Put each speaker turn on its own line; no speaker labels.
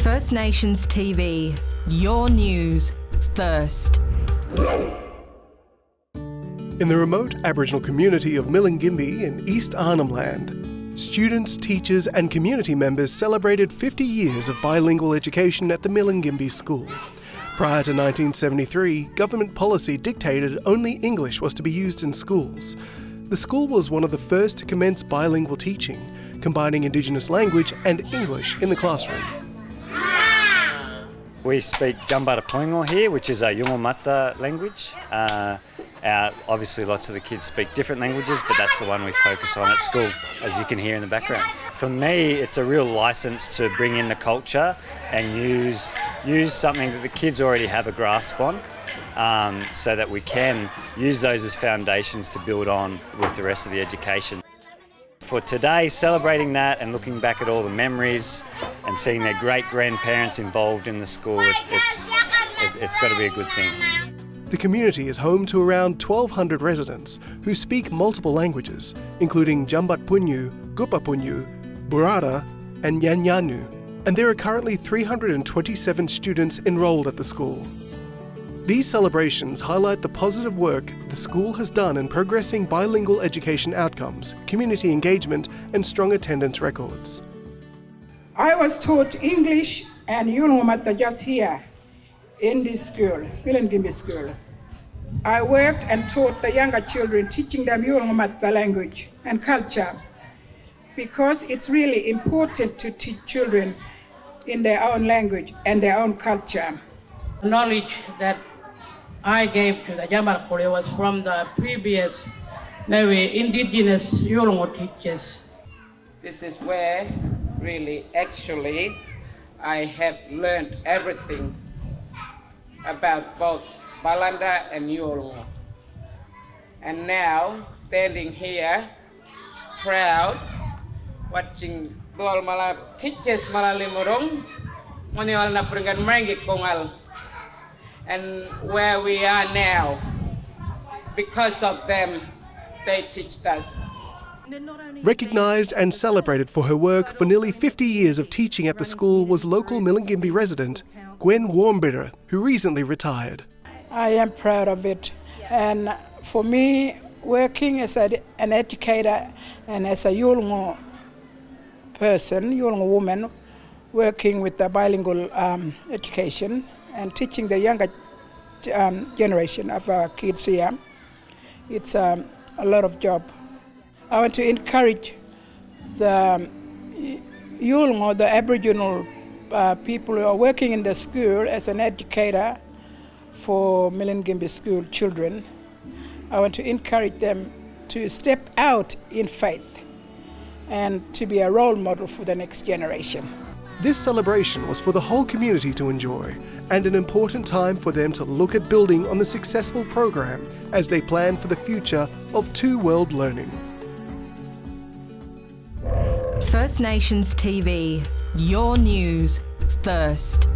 First Nations TV, your news first.
In the remote Aboriginal community of Milingimbi in East Arnhem Land, students, teachers and community members celebrated 50 years of bilingual education at the Milingimbi school. Prior to 1973, government policy dictated only English was to be used in schools. The school was one of the first to commence bilingual teaching, combining Indigenous language and English in the classroom.
We speak Bilingual here, which is a Yungulmata language. Obviously lots of the kids speak different languages, but that's the one we focus on at school, as you can hear in the background. For me, it's a real license to bring in the culture and use something that the kids already have a grasp on, so that we can use those as foundations to build on with the rest of the education. For today, celebrating that and looking back at all the memories and seeing their great-grandparents involved in the school, it's got to be a good thing.
The community is home to around 1,200 residents who speak multiple languages, including Jambatpunyu, Gupapunyu, Burada and Nyanyanu, and there are currently 327 students enrolled at the school. These celebrations highlight the positive work the school has done in progressing bilingual education outcomes, community engagement and strong attendance records.
I was taught English and Yungulmata just here in this school, Milingimbi school. I worked and taught the younger children, teaching them Yungulmata language and culture, because it's really important to teach children in their own language and their own culture.
Knowledge that I gave to the Jamal was from the previous indigenous Yolngu teachers.
This is where actually I have learned everything about both Balanda and Yolngu. And now, standing here, proud, watching Dol Mala teachers Malalimurong, Maniwal na Pringan Mergi Kongal. And where we are now, because of them, they taught us.
Recognised and celebrated for her work for nearly 50 years of teaching at the school was local Milingimbi resident Gwen Warmbirrir, who recently retired.
I am proud of it, and for me, working as an educator and as a Yolngu person, Yolngu woman, working with the bilingual education and teaching the younger generation of kids here, it's a lot of job. I want to encourage the Yolngu, the Aboriginal people who are working in the school as an educator for Milingimbi school children. I want to encourage them to step out in faith and to be a role model for the next generation.
This celebration was for the whole community to enjoy, and an important time for them to look at building on the successful program as they plan for the future of two-world learning.
First Nations TV, your news first.